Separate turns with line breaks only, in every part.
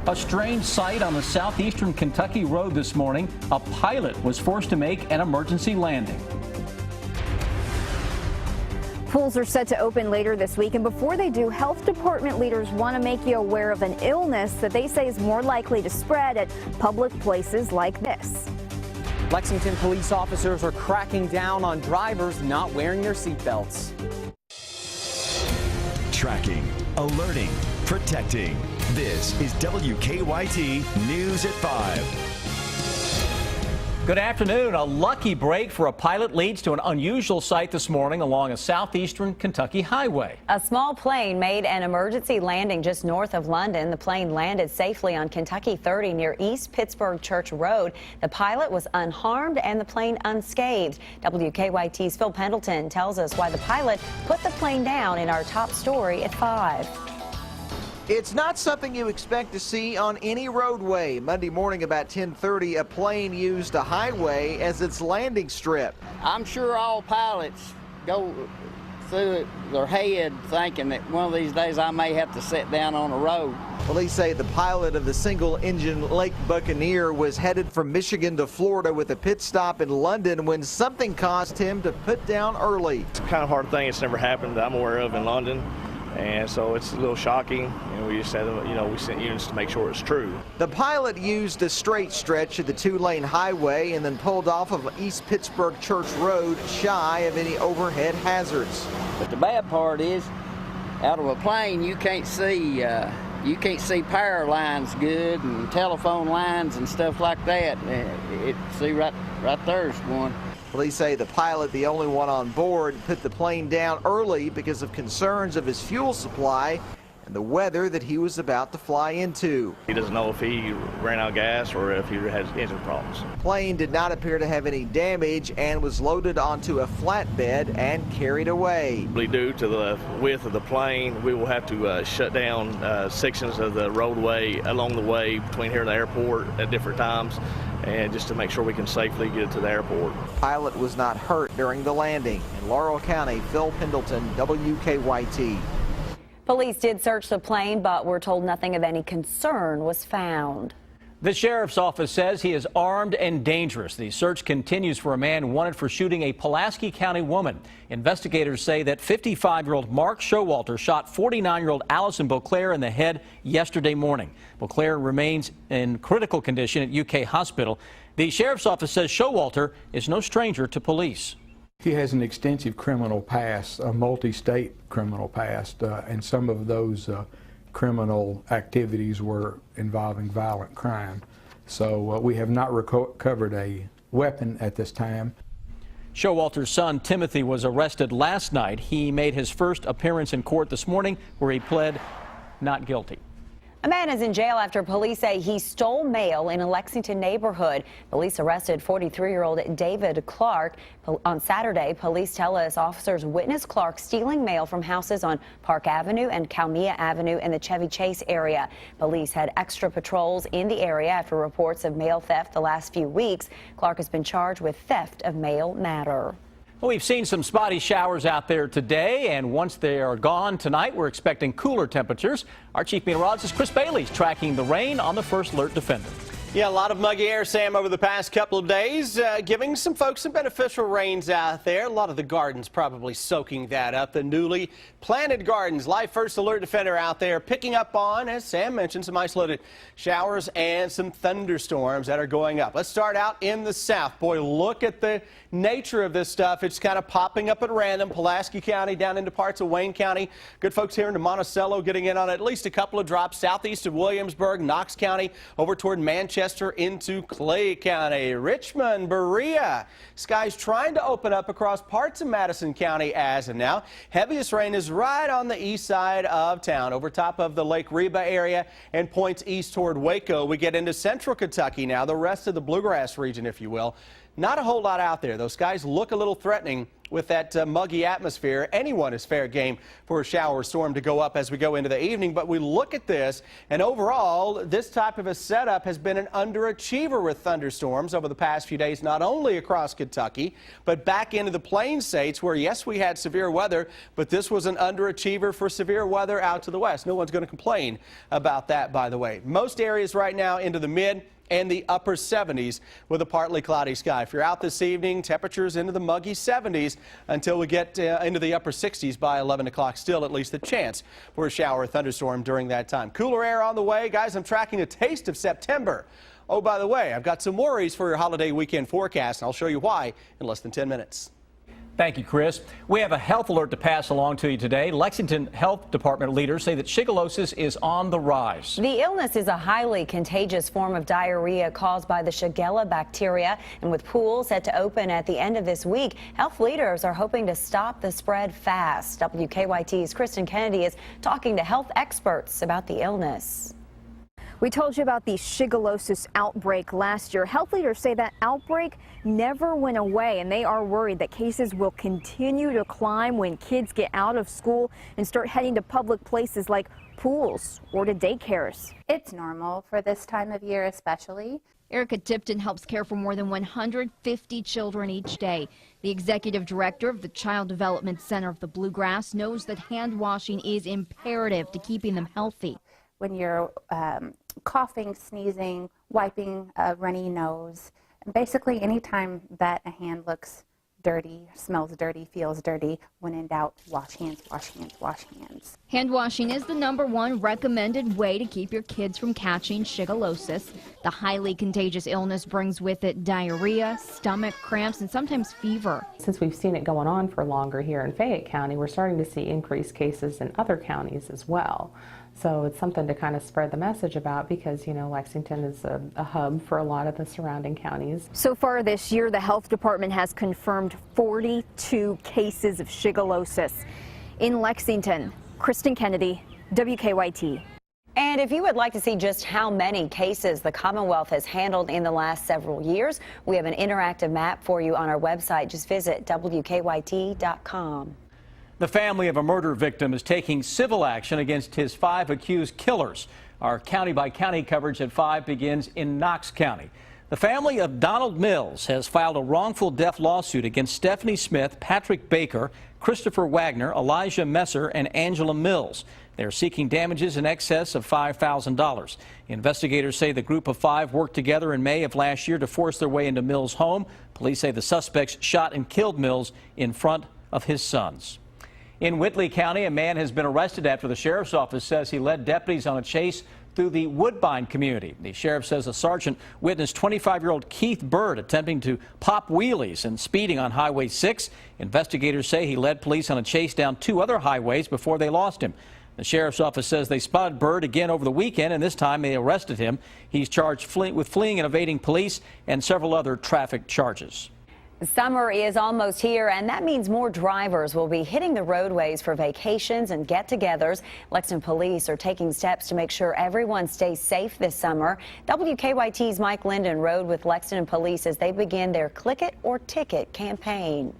A strange sight on the southeastern Kentucky road this morning. A pilot was forced to make an emergency landing.
Pools are set to open later this week, and before they do, health department leaders want to make you aware of an illness that they say is more likely to spread at public places like this.
Lexington police officers are cracking down on drivers not wearing their seatbelts.
Tracking, alerting, protecting. This is WKYT News at 5.
Good afternoon. A lucky break for a pilot leads to an unusual sight this morning along a southeastern Kentucky highway.
A small plane made an emergency landing just north of London. The plane landed safely on Kentucky 30 near East Pittsburgh Church Road. The pilot was unharmed and the plane unscathed. WKYT's Phil Pendleton tells us why the pilot put the plane down in our top story at 5.
It's not something you expect to see on any roadway. Monday morning about 10:30, a plane used a highway as its landing strip.
I'm sure all pilots go through their head thinking that one of these days I may have to sit down on a road.
Police say the pilot of the single-engine Lake Buccaneer was headed from Michigan to Florida with a pit stop in London when something caused him to put down early.
It's kind of hard thing. It's never happened that I'm aware of in London. And so it's a little shocking, and we just said, we sent units to make sure it's true.
The pilot used a straight stretch of the two-lane highway and then pulled off of East Pittsburgh Church Road shy of any overhead hazards.
But the bad part is, out of a plane, you can't see power lines good and telephone lines and stuff like that. See right there's one.
Police say the pilot, the only one on board, put the plane down early because of concerns of his fuel supply and the weather that he was about to fly into.
He doesn't know if he ran out of gas or if he has engine problems.
The plane did not appear to have any damage and was loaded onto a flatbed and carried away.
Due to the width of the plane, we will have to shut down sections of the roadway along the way between here and the airport at different times, and just to make sure we can safely get to the airport.
Pilot was not hurt during the landing. In Laurel County, Phil Pendleton, WKYT.
Police did search the plane, but we're told nothing of any concern was found.
The sheriff's office says he is armed and dangerous. The search continues for a man wanted for shooting a Pulaski County woman. Investigators say that 55-year-old Mark Showalter shot 49-year-old Allison Beauclair in the head yesterday morning. Beauclair remains in critical condition at UK Hospital. The sheriff's office says Showalter is no stranger to police.
He has an extensive criminal past, a multi-state criminal past, and some of those criminal activities were involving violent crime. So we have not recovered a weapon at this time.
Showalter's son Timothy was arrested last night. He made his first appearance in court this morning where he pled not guilty.
A man is in jail after police say he stole mail in a Lexington neighborhood. Police arrested 43-year-old David Clark. On Saturday, police tell us officers witnessed Clark stealing mail from houses on Park Avenue and Calmia Avenue in the Chevy Chase area. Police had extra patrols in the area after reports of mail theft the last few weeks. Clark has been charged with theft of mail matter.
Well, we've seen some spotty showers out there today, and once they are gone tonight, we're expecting cooler temperatures. Our chief meteorologist, Chris Bailey's tracking the rain on the First Alert Defender.
Yeah, a lot of muggy air, Sam, over the past couple of days, giving some folks some beneficial rains out there. A lot of the gardens probably soaking that up. The newly planted gardens, Live First Alert Defender out there picking up on, as Sam mentioned, some isolated showers and some thunderstorms that are going up. Let's start out in the south. Boy, look at the nature of this stuff. It's kind of popping up at random. Pulaski County down into parts of Wayne County. Good folks here into Monticello getting in on at least a couple of drops southeast of Williamsburg, Knox County, over toward Manchester into Clay County. Richmond, Berea. Skies trying to open up across parts of Madison County as of now. Heaviest rain is right on the east side of town, over top of the Lake Reba area and points east toward Waco. We get into central Kentucky now, the rest of the bluegrass region, if you will. Not a whole lot out there. Those skies look a little threatening with that muggy atmosphere, anyone is fair game for a shower or storm to go up as we go into the evening. But we look at this, and overall, this type of a setup has been an underachiever with thunderstorms over the past few days, not only across Kentucky, but back into the Plains states where, yes, we had severe weather, but this was an underachiever for severe weather out to the west. No one's going to complain about that, by the way. Most areas right now into the mid and the upper 70s with a partly cloudy sky. If you're out this evening, temperatures into the muggy 70s until we get into the upper 60s by 11 o'clock. Still at least a chance for a shower or thunderstorm during that time. Cooler air on the way. Guys, I'm tracking a taste of September. Oh, by the way, I've got some worries for your holiday weekend forecast, and I'll show you why in less than 10 minutes.
Thank you, Chris. We have a health alert to pass along to you today. Lexington Health Department leaders say that shigellosis is on the rise.
The illness is a highly contagious form of diarrhea caused by the Shigella bacteria. And with pools set to open at the end of this week, health leaders are hoping to stop the spread fast. WKYT's Kristen Kennedy is talking to health experts about the illness.
We told you about the shigellosis outbreak last year. Health leaders say that outbreak never went away, and they are worried that cases will continue to climb when kids get out of school and start heading to public places like pools or to daycares.
It's normal for this time of year especially.
Erica Tipton helps care for more than 150 children each day. The executive director of the Child Development Center of the Bluegrass knows that hand washing is imperative to keeping them healthy.
When you're coughing, sneezing, wiping a runny nose, basically anytime that a hand looks dirty, smells dirty, feels dirty, when in doubt, wash hands, wash hands, wash hands.
Hand washing is the #1 recommended way to keep your kids from catching shigellosis. The highly contagious illness brings with it diarrhea, stomach cramps, and sometimes fever.
Since we've seen it going on for longer here in Fayette County, we're starting to see increased cases in other counties as well. So it's something to kind of spread the message about because, you know, Lexington is a hub for a lot of the surrounding counties.
So far this year, the health department has confirmed 42 cases of shigellosis. In Lexington, Kristen Kennedy, WKYT.
And if you would like to see just how many cases the Commonwealth has handled in the last several years, we have an interactive map for you on our website. Just visit WKYT.com.
The family of a murder victim is taking civil action against his 5 accused killers. Our county-by-county coverage at 5 begins in Knox County. The family of Donald Mills has filed a wrongful death lawsuit against Stephanie Smith, Patrick Baker, Christopher Wagner, Elijah Messer, and Angela Mills. They're seeking damages in excess of $5,000. Investigators say the group of 5 worked together in May of last year to force their way into Mills' home. Police say the suspects shot and killed Mills in front of his sons. In Whitley County, a man has been arrested after the sheriff's office says he led deputies on a chase through the Woodbine community. The sheriff says a sergeant witnessed 25-year-old Keith Bird attempting to pop wheelies and speeding on Highway 6. Investigators say he led police on a chase down 2 other highways before they lost him. The sheriff's office says they spotted Bird again over the weekend, and this time they arrested him. He's charged with fleeing and evading police and several other traffic charges.
Summer is almost here, and that means more drivers will be hitting the roadways for vacations and get-togethers. Lexington police are taking steps to make sure everyone stays safe this summer. WKYT's Mike Linden rode with Lexington police as they begin their Click It or Ticket campaign.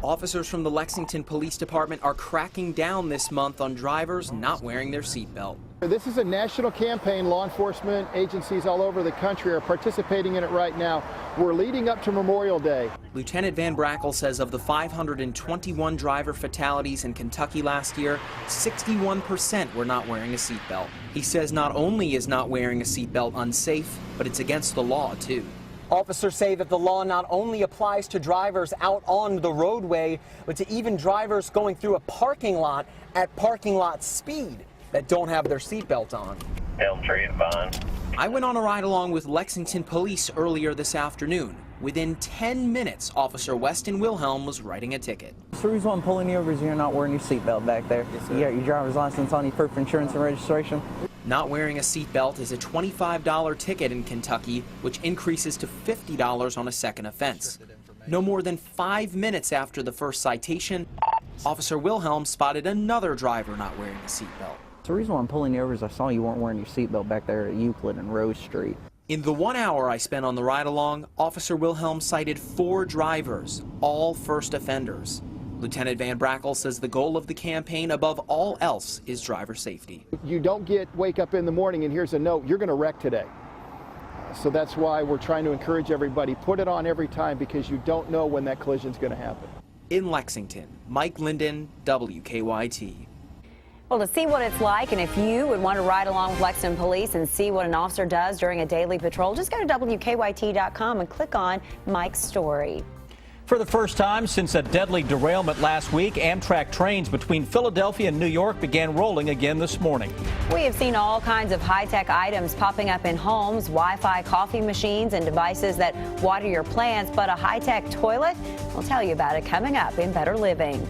Officers from the Lexington Police Department are cracking down this month on drivers not wearing their seatbelt.
This is a national campaign. Law enforcement agencies all over the country are participating in it right now. We're leading up to Memorial Day.
Lieutenant Van Brackle says of the 521 driver fatalities in Kentucky last year, 61% were not wearing a seatbelt. He says not only is not wearing a seatbelt unsafe, but it's against the law too.
Officers say that the law not only applies to drivers out on the roadway, but to even drivers going through a parking lot at parking lot speed that don't have their seatbelt on.
Elmtree and Vine.
I went on a ride along with Lexington Police earlier this afternoon. Within 10 minutes, Officer Weston Wilhelm was writing a ticket.
The reason why I'm pulling you over is you're not wearing your seatbelt back there. Yes, you got your driver's license on you, proof of insurance and registration.
Not wearing a seatbelt is a $25 ticket in Kentucky, which increases to $50 on a second offense. No more than 5 minutes after the first citation, Officer Wilhelm spotted another driver not wearing a seatbelt.
The reason why I'm pulling you over is I saw you weren't wearing your seatbelt back there at Euclid and Rose Street.
In the 1 hour I spent on the ride along, Officer Wilhelm cited 4 drivers, all first offenders. Lieutenant Van Brackle says the goal of the campaign above all else is driver safety.
You don't wake up in the morning and here's a note, you're going to wreck today. So that's why we're trying to encourage everybody, put it on every time because you don't know when that collision is going to happen.
In Lexington, Mike Linden, WKYT.
Well, to see what it's like and if you would want to ride along with Lexington Police and see what an officer does during a daily patrol, just go to WKYT.com and click on Mike's story.
For the first time since a deadly derailment last week, Amtrak trains between Philadelphia and New York began rolling again this morning.
We have seen all kinds of high-tech items popping up in homes, Wi-Fi coffee machines and devices that water your plants, but a high-tech toilet? We'll tell you about it coming up in Better Living.